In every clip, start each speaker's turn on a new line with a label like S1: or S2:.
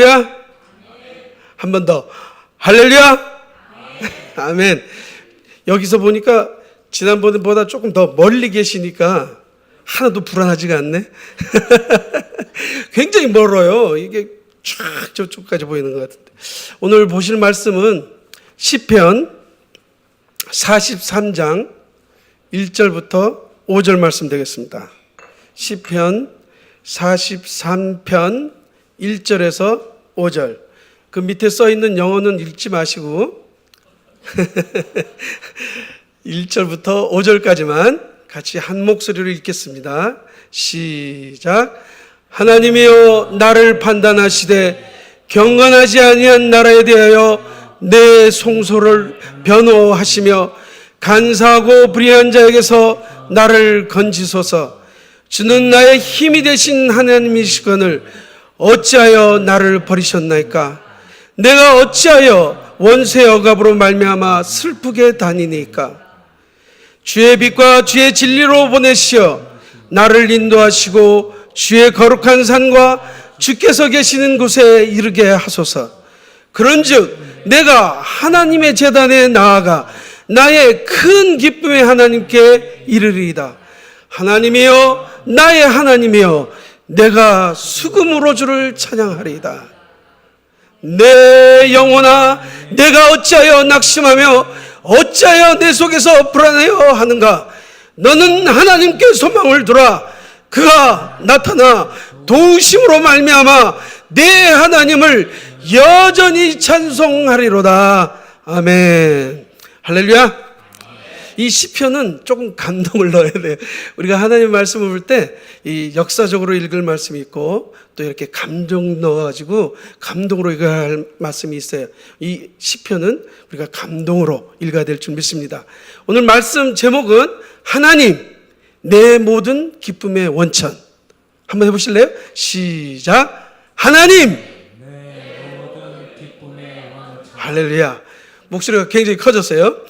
S1: 할렐루야. 한 번 더. 할렐루야. 아멘. 여기서 보니까 지난번보다 조금 더 멀리 계시니까 하나도 불안하지가 않네. 굉장히 멀어요. 이게 쫙 저쪽까지 보이는 것 같은데. 오늘 보실 말씀은 시편 43장 1절부터 5절 말씀 되겠습니다. 시편 43편 1절에서 5절. 그 밑에 써 있는 영어는 읽지 마시고 1절부터 5절까지만 같이 한 목소리로 읽겠습니다. 시작. 하나님이여 나를 판단하시되 경건하지 아니한 나라에 대하여 내 송소를 변호하시며 간사하고 불의한 자에게서 나를 건지소서. 주는 나의 힘이 되신 하나님이시거늘 어찌하여 나를 버리셨나이까? 내가 어찌하여 원수의 억압으로 말미암아 슬프게 다니니까? 주의 빛과 주의 진리로 보내시어 나를 인도하시고 주의 거룩한 산과 주께서 계시는 곳에 이르게 하소서. 그런즉 내가 하나님의 제단에 나아가 나의 큰 기쁨의 하나님께 이르리이다. 하나님이여 나의 하나님이여 내가 수금으로 주를 찬양하리이다. 내 영혼아 내가 어찌하여 낙심하며 어찌하여 내 속에서 불안해요 하는가? 너는 하나님께 소망을 두라. 그가 나타나 도우심으로 말미암아 내 하나님을 여전히 찬송하리로다. 아멘. 할렐루야. 이 시편은 조금 감동을 넣어야 돼요. 우리가 하나님 말씀을 볼 때 이 역사적으로 읽을 말씀이 있고 또 이렇게 감동 넣어가지고 감동으로 읽어야 할 말씀이 있어요. 이 시편은 우리가 감동으로 읽어야 될 줄 믿습니다. 오늘 말씀 제목은 하나님 내 모든 기쁨의 원천. 한번 해보실래요? 시작. 하나님 내 모든 기쁨의 원천. 할렐루야. 목소리가 굉장히 커졌어요.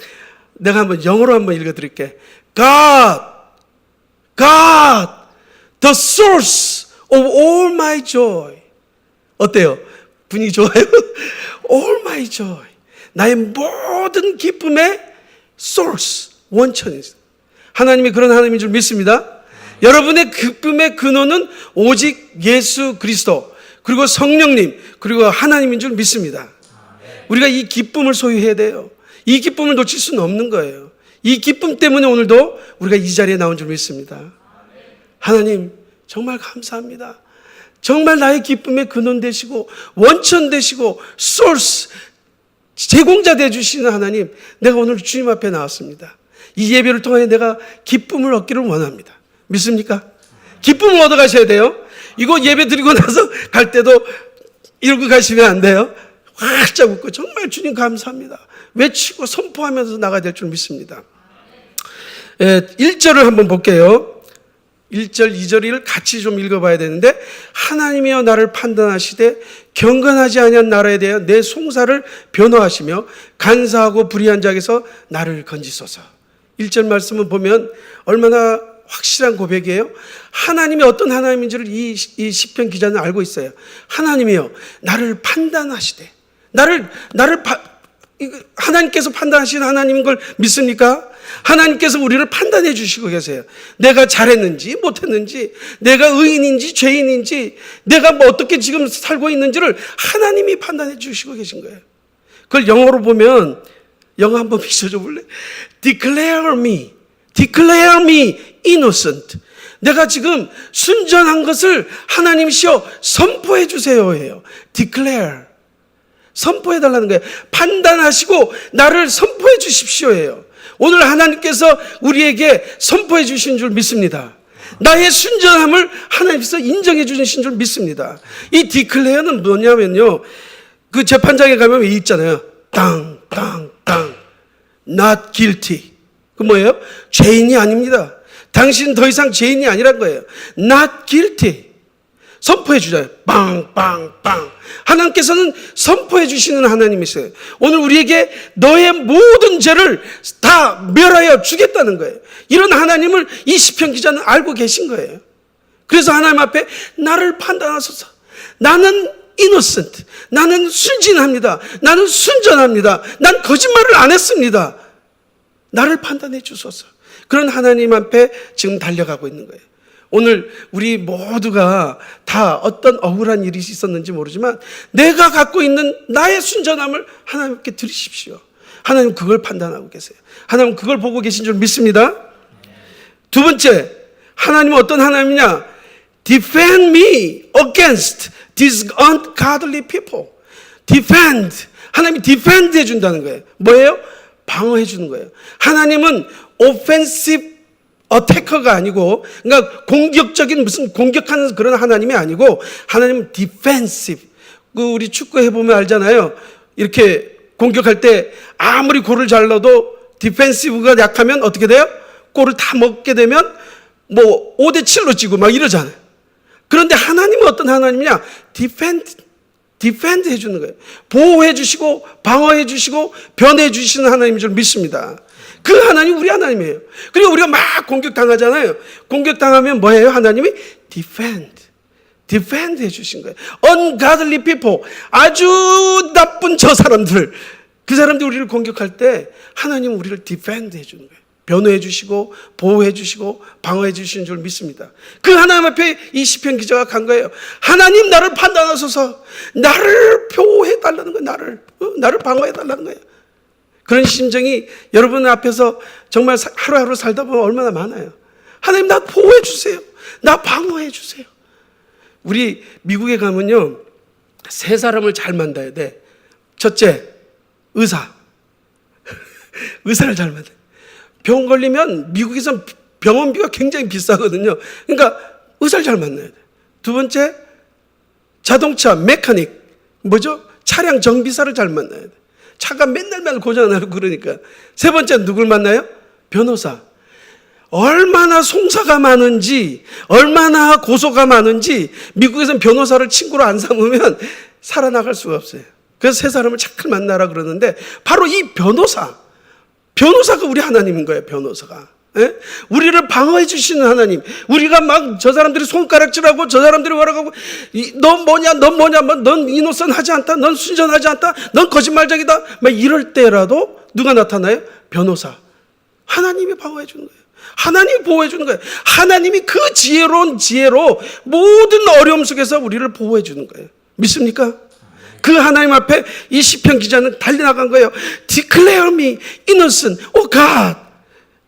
S1: 내가 한번 영어로 한번 읽어드릴게. God, God, the source of all my joy. 어때요? 분위기 좋아요? All my joy. 나의 모든 기쁨의 source, 원천이죠. 하나님이 그런 하나님인 줄 믿습니다. 여러분의 기쁨의 근원은 오직 예수 그리스도 그리고 성령님 그리고 하나님인 줄 믿습니다. 우리가 이 기쁨을 소유해야 돼요. 이 기쁨을 놓칠 수는 없는 거예요. 이 기쁨 때문에 오늘도 우리가 이 자리에 나온 줄 믿습니다. 하나님 정말 감사합니다. 정말 나의 기쁨의 근원 되시고 원천 되시고 소스 제공자 되어주시는 하나님, 내가 오늘 주님 앞에 나왔습니다. 이 예배를 통해 내가 기쁨을 얻기를 원합니다. 믿습니까? 기쁨을 얻어가셔야 돼요. 이거 예배 드리고 나서 갈 때도 이러고 가시면 안 돼요. 활짝 웃고 정말 주님 감사합니다 외치고 선포하면서 나가야 될 줄 믿습니다. 1절을 한번 볼게요. 1절, 2절을 같이 좀 읽어봐야 되는데, 하나님이여 나를 판단하시되 경건하지 아니한 나라에 대하여 내 송사를 변호하시며 간사하고 불의한 자에게서 나를 건지소서. 1절 말씀을 보면 얼마나 확실한 고백이에요. 하나님이 어떤 하나님인지를 이 시편 기자는 알고 있어요. 하나님이여 나를 판단하시되, 하나님께서 판단하시는 하나님인 걸 믿습니까? 하나님께서 우리를 판단해 주시고 계세요. 내가 잘했는지 못했는지, 내가 의인인지 죄인인지, 내가 뭐 어떻게 지금 살고 있는지를 하나님이 판단해 주시고 계신 거예요. 그걸 영어로 보면, 영어 한번 비춰줘 볼래? Declare me innocent. 내가 지금 순전한 것을 하나님이시여 선포해 주세요 해요. Declare. 선포해 달라는 거예요. 판단하시고 나를 선포해 주십시오 해요. 오늘 하나님께서 우리에게 선포해 주신 줄 믿습니다. 나의 순전함을 하나님께서 인정해 주신 줄 믿습니다. 이 디클레어는 뭐냐면요, 그 재판장에 가면 왜 있잖아요. 땅 not guilty. 그 뭐예요? 죄인이 아닙니다. 당신 더 이상 죄인이 아니란 거예요. not guilty. 선포해 주잖아요. 빵. 하나님께서는 선포해 주시는 하나님이세요. 오늘 우리에게 너의 모든 죄를 다 멸하여 주겠다는 거예요. 이런 하나님을 이 시편 기자는 알고 계신 거예요. 그래서 하나님 앞에 나를 판단하소서. 나는 innocent. 나는 순진합니다. 나는 순전합니다. 난 거짓말을 안 했습니다. 나를 판단해 주소서. 그런 하나님 앞에 지금 달려가고 있는 거예요. 오늘 우리 모두가 다 어떤 억울한 일이 있었는지 모르지만 내가 갖고 있는 나의 순전함을 하나님께 드리십시오. 하나님 그걸 판단하고 계세요. 하나님 그걸 보고 계신 줄 믿습니다. 두 번째, 하나님은 어떤 하나님이냐? Defend me against these ungodly people. Defend. 하나님이 defend 해준다는 거예요. 뭐예요? 방어해 주는 거예요. 하나님은 offensive attacker가 아니고, 그러니까 공격적인 무슨 공격하는 그런 하나님이 아니고, 하나님은 defensive. 우리 축구 해보면 알잖아요. 이렇게 공격할 때 아무리 골을 잘 넣어도 디펜시브가 약하면 어떻게 돼요? 골을 다 먹게 되면 뭐 5대7로 지고 막 이러잖아요. 그런데 하나님은 어떤 하나님이냐? 디펜드 해주는 거예요. 보호해 주시고 방어해 주시고 변해 주시는 하나님인 줄 믿습니다. 그 하나님 우리 하나님이에요. 그리고 우리가 막 공격당하잖아요. 공격당하면 뭐예요? 하나님이 디펜드 해주신 거예요. Ungodly people, 아주 나쁜 저 사람들, 그 사람들이 우리를 공격할 때 하나님은 우리를 디펜드 해주는 거예요. 변호해 주시고 보호해 주시고 방어해 주시는 줄 믿습니다. 그 하나님 앞에 이 시편 기자가 간 거예요. 하나님 나를 판단하소서. 나를 보호해 달라는 거예요. 나를 방어해 달라는 거예요. 그런 심정이 여러분 앞에서 정말 하루하루 살다 보면 얼마나 많아요. 하나님 나 보호해 주세요. 나 방어해 주세요. 우리 미국에 가면요, 세 사람을 잘 만나야 돼. 첫째, 의사. 의사를 잘 만나요. 병 걸리면 미국에선 병원비가 굉장히 비싸거든요. 그러니까 의사를 잘 만나야 돼. 두 번째, 자동차 메카닉. 뭐죠? 차량 정비사를 잘 만나야 돼. 차가 맨날 고장나고 그러니까. 세 번째, 누굴 만나요? 변호사. 얼마나 송사가 많은지, 얼마나 고소가 많은지 미국에서는 변호사를 친구로 안 삼으면 살아나갈 수가 없어요. 그래서 세 사람을 착할 만나라 그러는데 바로 이 변호사가 우리 하나님인 거예요. 변호사가. 예? 우리를 방어해 주시는 하나님. 우리가 막 저 사람들이 손가락질하고 저 사람들이 뭐라고 넌 뭐냐 넌 이노선 하지 않다, 넌 순전하지 않다, 넌 거짓말쟁이다 막 이럴 때라도 누가 나타나요? 변호사. 하나님이 방어해 주는 거예요. 하나님이 보호해 주는 거예요. 하나님이 그 지혜로운 지혜로 모든 어려움 속에서 우리를 보호해 주는 거예요. 믿습니까? 그 하나님 앞에 이 시편 기자는 달려나간 거예요. Declare me innocent, O God.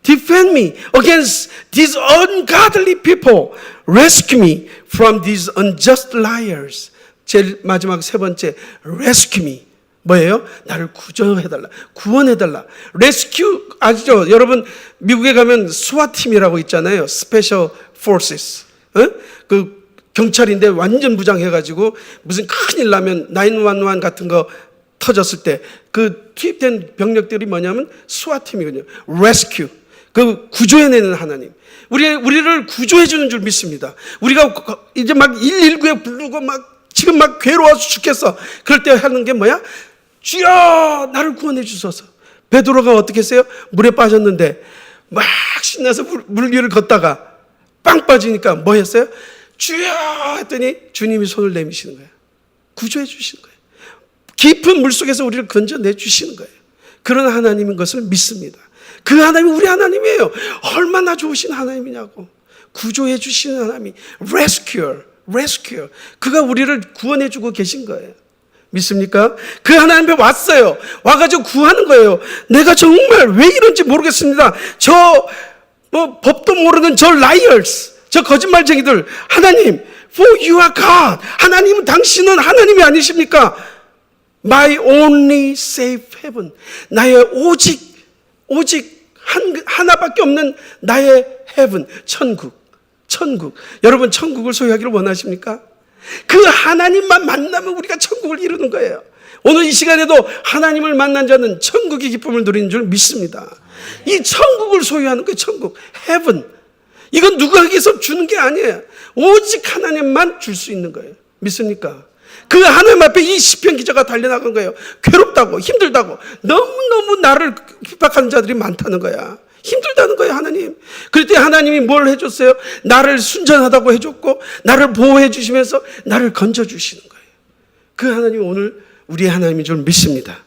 S1: Defend me against these ungodly people. Rescue me from these unjust liars. 제일 마지막 세 번째, rescue me. 뭐예요? 나를 구조해달라. 구원해달라. 레스큐 아시죠? 여러분 미국에 가면 스와팀이라고 있잖아요. 스페셜 포스스. 그 경찰인데 완전 무장해가지고 무슨 큰일 나면 911 같은 거 터졌을 때 그 투입된 병력들이 뭐냐면 스와팀이거든요. 레스큐. 그 구조해내는 하나님. 우리를 구조해주는 줄 믿습니다. 우리가 이제 막 119에 부르고 막 지금 막 괴로워서 죽겠어. 그럴 때 하는 게 뭐야? 주여 나를 구원해 주소서. 베드로가 어떻게 했어요? 물에 빠졌는데 막 신나서 물 위를 걷다가 빵 빠지니까 뭐 했어요? 주여 했더니 주님이 손을 내미시는 거예요. 구조해 주시는 거예요. 깊은 물속에서 우리를 건져내 주시는 거예요. 그런 하나님인 것을 믿습니다. 그 하나님이 우리 하나님이에요. 얼마나 좋으신 하나님이냐고. 구조해 주시는 하나님이 rescuer. 그가 우리를 구원해 주고 계신 거예요. 믿습니까? 그 하나님 앞에 왔어요. 와가지고 구하는 거예요. 내가 정말 왜 이런지 모르겠습니다. 법도 모르는 저 liars, 저 거짓말쟁이들. 하나님, for you are God. 하나님은 당신은 하나님이 아니십니까? My only safe heaven. 나의 오직 하나밖에 없는 나의 heaven, 천국. 여러분 천국을 소유하기를 원하십니까? 그 하나님만 만나면 우리가 천국을 이루는 거예요. 오늘 이 시간에도 하나님을 만난 자는 천국의 기쁨을 누리는 줄 믿습니다. 이 천국을 소유하는 거예요. 천국, heaven. 이건 누구에게서 주는 게 아니에요. 오직 하나님만 줄 수 있는 거예요. 믿습니까? 그 하나님 앞에 이 시편 기자가 달려나간 거예요. 괴롭다고, 힘들다고, 너무너무 나를 핍박하는 자들이 많다는 거야. 힘들다는 거예요, 하나님. 그럴 때 하나님이 뭘 해줬어요? 나를 순전하다고 해줬고, 나를 보호해 주시면서 나를 건져주시는 거예요. 그 하나님이 오늘 우리의 하나님인 줄 믿습니다.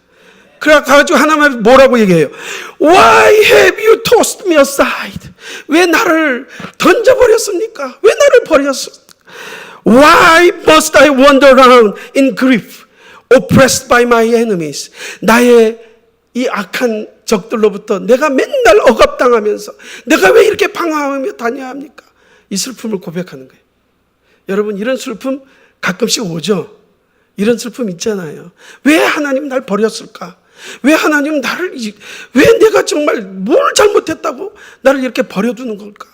S1: 그래가지고 하나님이 뭐라고 얘기해요? Why have you tossed me aside? 왜 나를 던져버렸습니까? 왜 나를 버렸습니까? Why must I wander around in grief, oppressed by my enemies? 나의 이 악한 적들로부터 내가 맨날 억압당하면서 내가 왜 이렇게 방황하며 다녀야 합니까? 이 슬픔을 고백하는 거예요. 여러분, 이런 슬픔 가끔씩 오죠? 이런 슬픔 있잖아요. 왜 하나님 날 버렸을까? 왜 하나님 나를, 왜 내가 정말 뭘 잘못했다고 나를 이렇게 버려두는 걸까?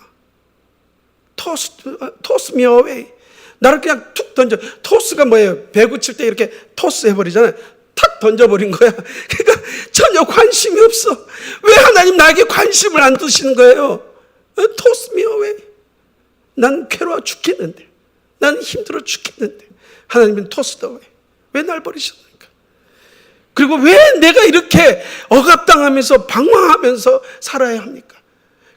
S1: toss me away. 나를 그냥 툭 던져. 토스가 뭐예요? 배구 칠 때 이렇게 토스 해버리잖아요. 탁 던져버린 거야. 그러니까 전혀 관심이 없어. 왜 하나님 나에게 관심을 안 두시는 거예요? toss me away. 난 괴로워 죽겠는데. 난 힘들어 죽겠는데. 하나님은 toss away. 왜 날 버리셨습니까? 그리고 왜 내가 이렇게 억압당하면서 방황하면서 살아야 합니까?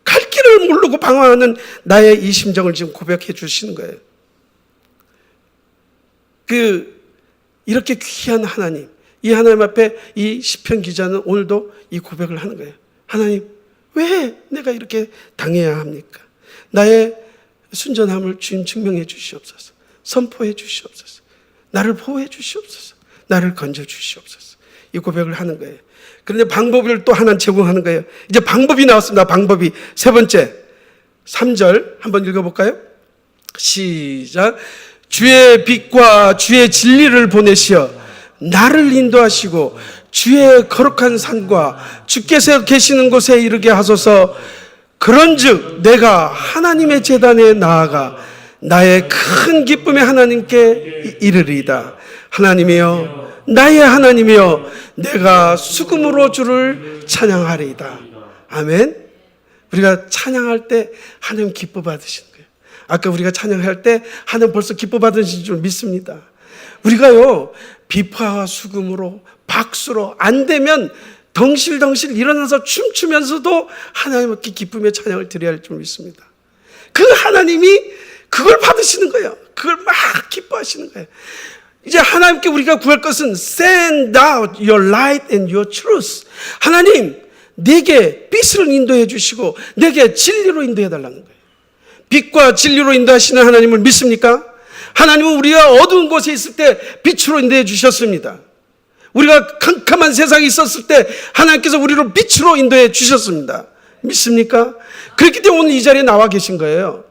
S1: 갈 길을 모르고 방황하는 나의 이 심정을 지금 고백해 주시는 거예요. 이렇게 귀한 하나님, 이 하나님 앞에 이 시편 기자는 오늘도 이 고백을 하는 거예요. 하나님, 왜 내가 이렇게 당해야 합니까? 나의 순전함을 주님 증명해 주시옵소서. 선포해 주시옵소서. 나를 보호해 주시옵소서. 나를 건져 주시옵소서. 이 고백을 하는 거예요. 그런데 방법을 또 하나 제공하는 거예요. 이제 방법이 나왔습니다. 방법이 세 번째 3절 한번 읽어볼까요? 시작. 주의 빛과 주의 진리를 보내시어 나를 인도하시고 주의 거룩한 산과 주께서 계시는 곳에 이르게 하소서. 그런즉 내가 하나님의 제단에 나아가 나의 큰 기쁨의 하나님께 이르리이다. 하나님이여, 나의 하나님이여, 내가 수금으로 주를 찬양하리이다. 아멘. 우리가 찬양할 때 하나님 기뻐 받으시는 거예요. 아까 우리가 찬양할 때 하나님 벌써 기뻐 받으신 줄 믿습니다. 우리가요, 비파와 수금으로 박수로 안 되면 덩실덩실 일어나서 춤추면서도 하나님께 기쁨의 찬양을 드려야 할 줄 믿습니다. 그 하나님이 그걸 받으시는 거예요. 그걸 막 기뻐하시는 거예요. 이제 하나님께 우리가 구할 것은 send out your light and your truth. 하나님, 내게 빛을 인도해 주시고 내게 진리로 인도해 달라는 거예요. 빛과 진리로 인도하시는 하나님을 믿습니까? 하나님은 우리가 어두운 곳에 있을 때 빛으로 인도해 주셨습니다. 우리가 캄캄한 세상에 있었을 때 하나님께서 우리를 빛으로 인도해 주셨습니다. 믿습니까? 그렇기 때문에 오늘 이 자리에 나와 계신 거예요.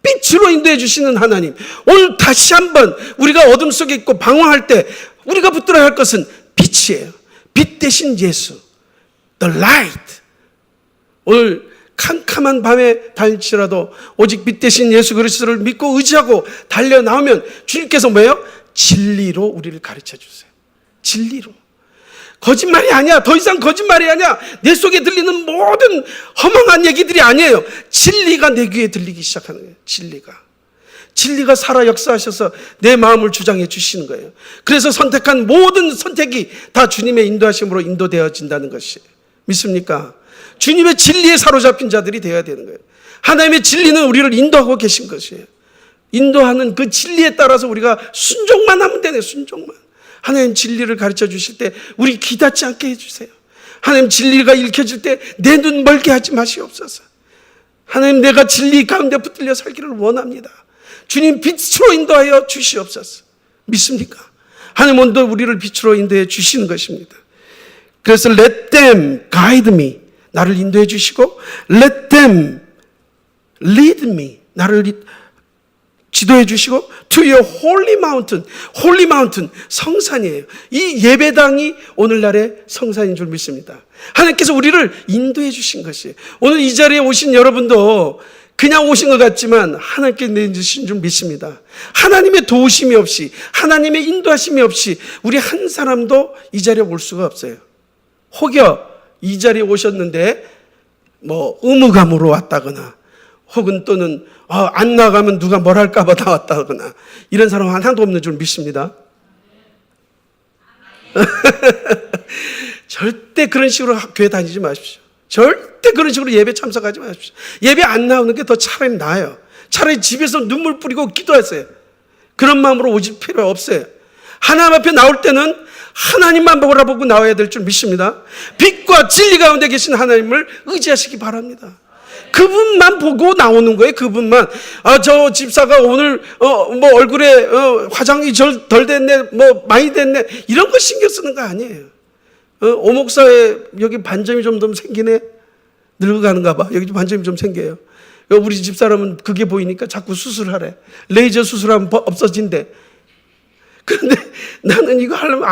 S1: 빛으로 인도해 주시는 하나님. 오늘 다시 한번 우리가 어둠 속에 있고 방황할 때 우리가 붙들어야 할 것은 빛이에요. 빛 대신 예수. The light. 오늘 캄캄한 밤에 달릴지라도 오직 빛 대신 예수 그리스도를 믿고 의지하고 달려 나오면 주님께서 뭐예요? 진리로 우리를 가르쳐 주세요. 진리로. 거짓말이 아니야. 더 이상 거짓말이 아니야. 내 속에 들리는 모든 허망한 얘기들이 아니에요. 진리가 내 귀에 들리기 시작하는 거예요. 진리가 살아 역사하셔서 내 마음을 주장해 주시는 거예요. 그래서 선택한 모든 선택이 다 주님의 인도하심으로 인도되어진다는 것이에요. 믿습니까? 주님의 진리에 사로잡힌 자들이 되어야 되는 거예요. 하나님의 진리는 우리를 인도하고 계신 것이에요. 인도하는 그 진리에 따라서 우리가 순종만 하면 되네. 순종만. 하나님 진리를 가르쳐 주실 때 우리 귀 닫지 않게 해주세요. 하나님 진리가 읽혀질 때 내 눈 멀게 하지 마시옵소서. 하나님, 내가 진리 가운데 붙들려 살기를 원합니다. 주님 빛으로 인도하여 주시옵소서. 믿습니까? 하나님 오늘도 우리를 빛으로 인도해 주시는 것입니다. 그래서 let them guide me. 나를 인도해 주시고 let them lead me. 나를 지도해 주시고 to your holy mountain. holy mountain, 성산이에요. 이 예배당이 오늘날의 성산인 줄 믿습니다. 하나님께서 우리를 인도해 주신 것이에요. 오늘 이 자리에 오신 여러분도 그냥 오신 것 같지만 하나님께 내주신 줄 믿습니다. 하나님의 도우심이 없이, 하나님의 인도하심이 없이 우리 한 사람도 이 자리에 올 수가 없어요. 혹여 이 자리에 오셨는데 뭐 의무감으로 왔다거나 혹은 또는 안 나가면 누가 뭘 할까 봐 나왔다거나 이런 사람 하나도 없는 줄 믿습니다. 절대 그런 식으로 교회 다니지 마십시오. 절대 그런 식으로 예배 참석하지 마십시오. 예배 안 나오는 게 더 차라리 나아요. 차라리 집에서 눈물 뿌리고 기도하세요. 그런 마음으로 오실 필요 없어요. 하나님 앞에 나올 때는 하나님만 바라보고 나와야 될 줄 믿습니다. 빛과 진리 가운데 계신 하나님을 의지하시기 바랍니다. 그분만 보고 나오는 거예요. 그분만. 저 집사가 오늘 뭐 얼굴에 화장이 덜 됐네, 뭐 많이 됐네, 이런 거 신경 쓰는 거 아니에요. 오목사에 여기 반점이 좀 더 생기네, 늙어가는가 봐. 여기 반점이 좀 생겨요. 우리 집사람은 그게 보이니까 자꾸 수술하래. 레이저 수술하면 없어진대. 그런데 나는 이거 하려면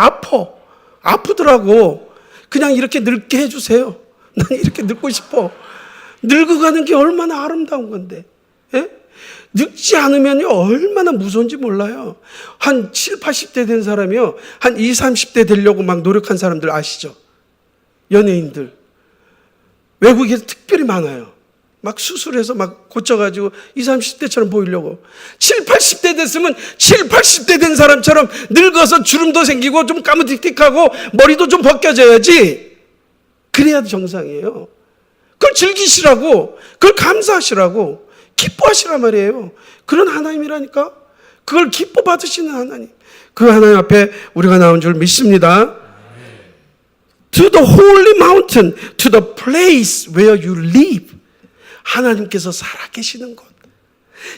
S1: 아프더라고. 그냥 이렇게 늙게 해주세요. 나는 이렇게 늙고 싶어. 늙어가는 게 얼마나 아름다운 건데. 예? 늙지 않으면 얼마나 무서운지 몰라요. 한 7, 80대 된 사람이요, 한 20, 30대 되려고 막 노력한 사람들 아시죠? 연예인들. 외국에 특별히 많아요. 막 수술해서 막 고쳐가지고 20, 30대처럼 보이려고. 7, 80대 됐으면 7, 80대 된 사람처럼 늙어서 주름도 생기고 좀 까무틱틱하고 머리도 좀 벗겨져야지. 그래야 정상이에요. 그걸 즐기시라고, 그걸 감사하시라고, 기뻐하시란 말이에요. 그런 하나님이라니까. 그걸 기뻐 받으시는 하나님. 그 하나님 앞에 우리가 나온 줄 믿습니다. To the holy mountain, to the place where you live. 하나님께서 살아계시는 곳.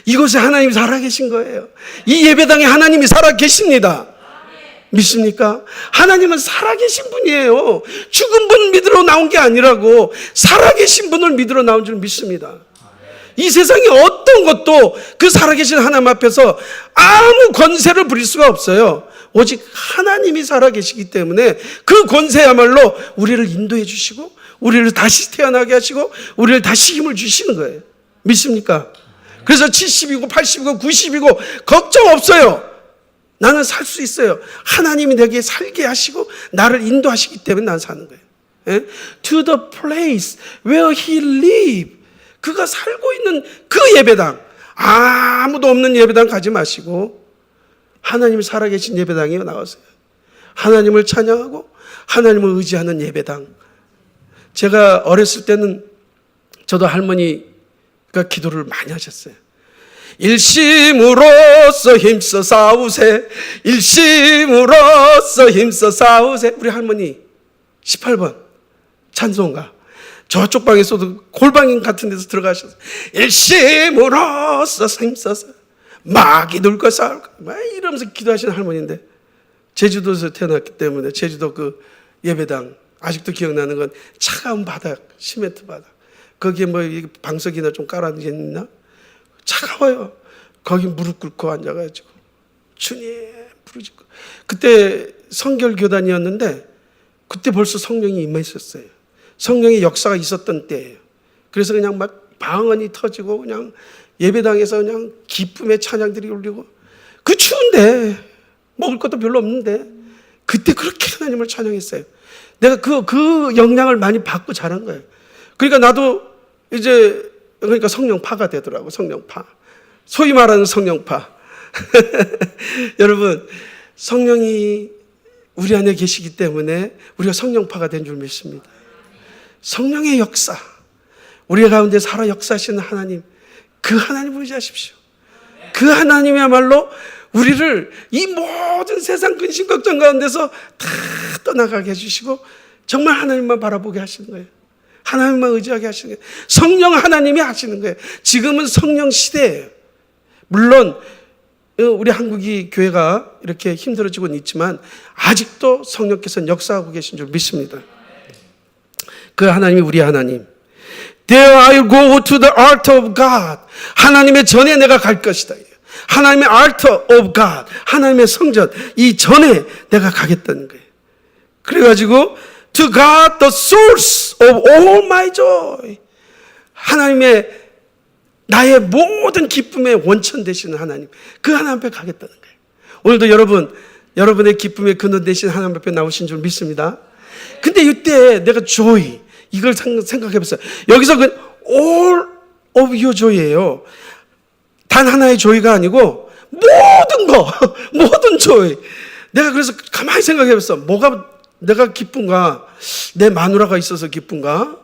S1: 이곳에 하나님이 살아계신 거예요. 이 예배당에 하나님이 살아계십니다. 믿습니까? 하나님은 살아계신 분이에요. 죽은 분 믿으러 나온 게 아니라고, 살아계신 분을 믿으러 나온 줄 믿습니다. 이 세상에 어떤 것도 그 살아계신 하나님 앞에서 아무 권세를 부릴 수가 없어요. 오직 하나님이 살아계시기 때문에 그 권세야말로 우리를 인도해 주시고, 우리를 다시 태어나게 하시고, 우리를 다시 힘을 주시는 거예요. 믿습니까? 그래서 70이고 80이고 90이고 걱정 없어요. 나는 살 수 있어요. 하나님이 내게 살게 하시고 나를 인도하시기 때문에 난 사는 거예요. 예? To the place where he live. 그가 살고 있는 그 예배당, 아무도 없는 예배당 가지 마시고 하나님이 살아계신 예배당에 나가세요. 하나님을 찬양하고 하나님을 의지하는 예배당. 제가 어렸을 때는 저도 할머니가 기도를 많이 하셨어요. 일심으로써 힘써 싸우세, 일심으로써 힘써 싸우세. 우리 할머니 18번 찬송가. 저쪽 방에서도 골방인 같은 데서 들어가셔서 일심으로써 힘써서 마귀 들과 싸울 거 막 이러면서 기도하시는 할머니인데, 제주도에서 태어났기 때문에 제주도 그 예배당 아직도 기억나는 건 차가운 바닥, 시멘트 바닥. 거기에 뭐 방석이나 좀 깔아주겠나? 차가워요. 거기 무릎 꿇고 앉아가지고 주님 부르짖고. 그때 성결교단이었는데 그때 벌써 성령이 임했었어요. 성령의 역사가 있었던 때예요. 그래서 그냥 막 방언이 터지고 그냥 예배당에서 그냥 기쁨의 찬양들이 울리고, 그 추운데 먹을 것도 별로 없는데 그때 그렇게 하나님을 찬양했어요. 내가 그 영향을 많이 받고 자란 거예요. 그러니까 나도 이제 그러니까 성령파가 되더라고. 성령파. 소위 말하는 성령파. 여러분, 성령이 우리 안에 계시기 때문에 우리가 성령파가 된 줄 믿습니다. 성령의 역사, 우리 가운데 살아 역사하시는 하나님, 그 하나님을 의지하십시오. 그 하나님이야말로 우리를 이 모든 세상 근심 걱정 가운데서 다 떠나가게 해주시고 정말 하나님만 바라보게 하시는 거예요. 하나님만 의지하게 하시는 거예요. 성령 하나님이 하시는 거예요. 지금은 성령 시대예요. 물론 우리 한국이 교회가 이렇게 힘들어지고는 있지만 아직도 성령께서는 역사하고 계신 줄 믿습니다. 그 하나님이 우리 하나님. There I go to the altar of God. 하나님의 전에 내가 갈 것이다. 하나님의 altar of God, 하나님의 성전, 이 전에 내가 가겠다는 거예요. 그래가지고 to God the source of all my joy. 하나님의 나의 모든 기쁨의 원천 되시는 하나님, 그 하나님 앞에 가겠다는 거예요. 오늘도 여러분의 기쁨의 근원 되신 하나님 앞에 나오신 줄 믿습니다. 근데 이때 내가 joy, 이걸 생각해봤어요. 여기서 그 all of your joy예요. 단 하나의 조이가 아니고 모든 조이. 내가 그래서 가만히 생각해봤어. 뭐가 내가 기쁜가? 내 마누라가 있어서 기쁜가?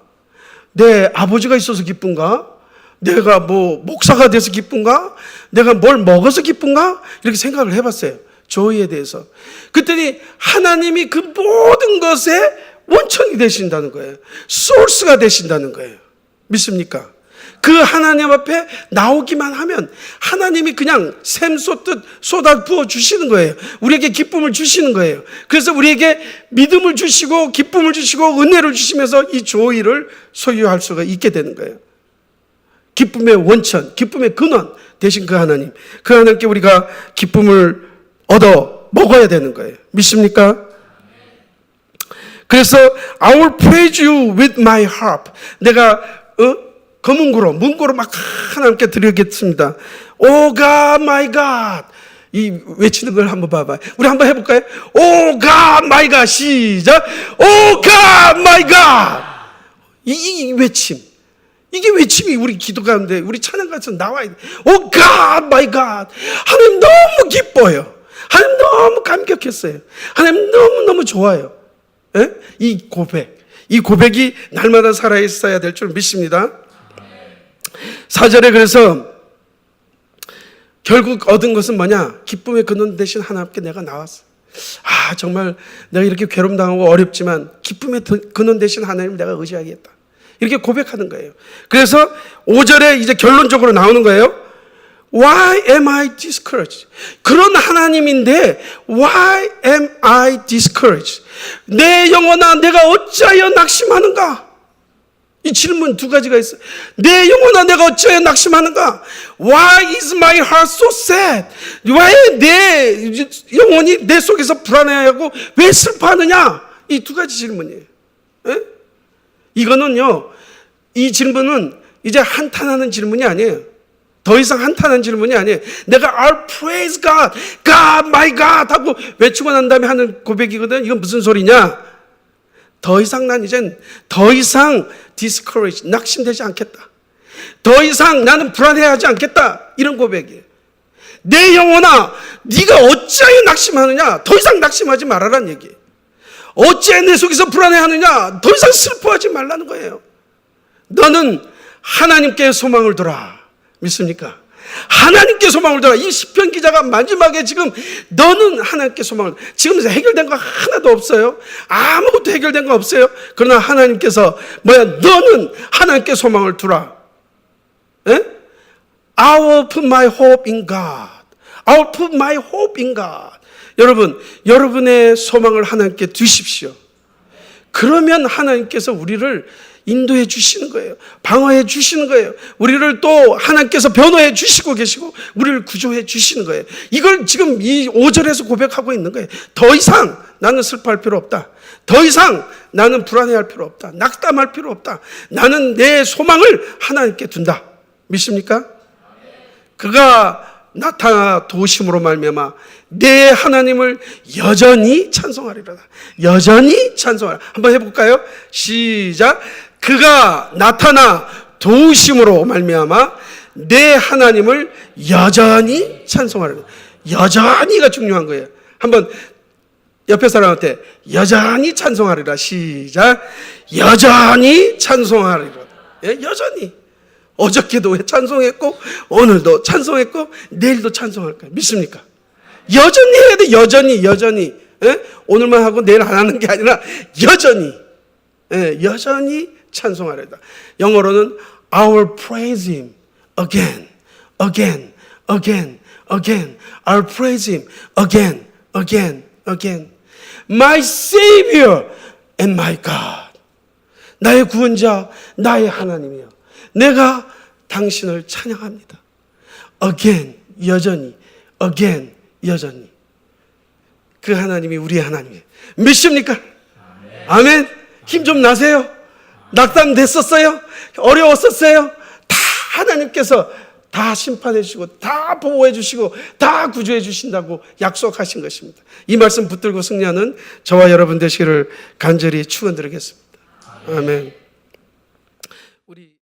S1: 내 아버지가 있어서 기쁜가? 내가 뭐 목사가 돼서 기쁜가? 내가 뭘 먹어서 기쁜가? 이렇게 생각을 해봤어요. 조이에 대해서. 그랬더니 하나님이 그 모든 것의 원천이 되신다는 거예요. 소스가 되신다는 거예요. 믿습니까? 그 하나님 앞에 나오기만 하면 하나님이 그냥 샘 쏟듯 쏟아 부어 주시는 거예요. 우리에게 기쁨을 주시는 거예요. 그래서 우리에게 믿음을 주시고 기쁨을 주시고 은혜를 주시면서 이 조이를 소유할 수가 있게 되는 거예요. 기쁨의 원천, 기쁨의 근원 되신 그 하나님, 그 하나님께 우리가 기쁨을 얻어 먹어야 되는 거예요. 믿습니까? 그래서 I will praise you with my harp. 내가 검은고로, 문고로 막 하나님께 드리겠습니다. Oh God, my God. 이 외치는 걸 한번 봐봐요. 우리 한번 해볼까요? Oh God, my God. 시작. Oh God, my God. 이 외침. 이게 외침이 우리 기도 가운데, 우리 찬양 가운데 나와야 돼. Oh God, my God. 하나님 너무 기뻐요. 하나님 너무 감격했어요. 하나님 너무너무 좋아요. 에? 이 고백이 날마다 살아있어야 될 줄 믿습니다. 4절에 그래서 결국 얻은 것은 뭐냐? 기쁨의 근원 되신 하나님께 내가 나왔어. 정말 내가 이렇게 괴롭당하고 어렵지만 기쁨의 근원 되신 하나님을 내가 의지하겠다. 이렇게 고백하는 거예요. 그래서 5절에 이제 결론적으로 나오는 거예요. Why am I discouraged? 그런 하나님인데 Why am I discouraged? 내 영혼아 내가 어찌하여 낙심하는가? 이 질문 두 가지가 있어요. 내 영혼아 내가 어찌하여 낙심하는가? Why is my heart so sad? 왜 내 영혼이 내 속에서 불안해하고 왜 슬퍼하느냐? 이 두 가지 질문이에요. 에? 이거는요, 이 질문은 이제 한탄하는 질문이 아니에요. 더 이상 한탄하는 질문이 아니에요. 내가 I'll praise God, God, my God 하고 외치고 난 다음에 하는 고백이거든. 이건 무슨 소리냐? 더 이상 난 이젠 더 이상 discouraged, 낙심되지 않겠다. 더 이상 나는 불안해하지 않겠다. 이런 고백이에요. 내 영혼아, 네가 어찌하여 낙심하느냐? 더 이상 낙심하지 말아라는 얘기예요. 어찌하여 내 속에서 불안해하느냐? 더 이상 슬퍼하지 말라는 거예요. 너는 하나님께 소망을 둬라. 믿습니까? 하나님께 소망을 둬라. 이 시편 기자가 마지막에 지금 너는 하나님께 소망을, 지금 해결된 거 하나도 없어요. 아무것도 해결된 거 없어요. 그러나 하나님께서 너는 하나님께 소망을 두라. 에? I will put my hope in God. I will put my hope in God. 여러분, 여러분의 소망을 하나님께 두십시오. 그러면 하나님께서 우리를 인도해 주시는 거예요. 방어해 주시는 거예요. 우리를 또 하나님께서 변호해 주시고 계시고 우리를 구조해 주시는 거예요. 이걸 지금 이 5절에서 고백하고 있는 거예요. 더 이상 나는 슬퍼할 필요 없다. 더 이상 나는 불안해할 필요 없다. 낙담할 필요 없다. 나는 내 소망을 하나님께 둔다. 믿습니까? 그가 나타나 도우심으로 말미암아 내 하나님을 여전히 찬송하리로다. 여전히 찬송하라. 한번 해볼까요? 시작. 그가 나타나 도우심으로 말미암아 내 하나님을 여전히 찬송하리로다. 여전히가 중요한 거예요. 한번 옆에 사람한테 여전히 찬송하리라. 시작. 여전히 찬송하리로다. 예? 여전히. 어저께도 찬송했고 오늘도 찬송했고 내일도 찬송할 거예요. 믿습니까? 여전히 해야 돼. 여전히. 예? 오늘만 하고 내일 안 하는 게 아니라 여전히. 예, 여전히 찬송하려다. 영어로는 I will praise him again. I will praise him again. My Savior and my God. 나의 구원자, 나의 하나님이여. 내가 당신을 찬양합니다. Again, 여전히. 여전히. 그 하나님이 우리의 하나님이에요. 믿습니까? 아멘. 힘 좀 나세요. 낙담됐었어요? 어려웠었어요? 다 하나님께서 다 심판해 주시고 다 보호해 주시고 다 구조해 주신다고 약속하신 것입니다. 이 말씀 붙들고 승리하는 저와 여러분 되시기를 간절히 축원드리겠습니다. 아멘.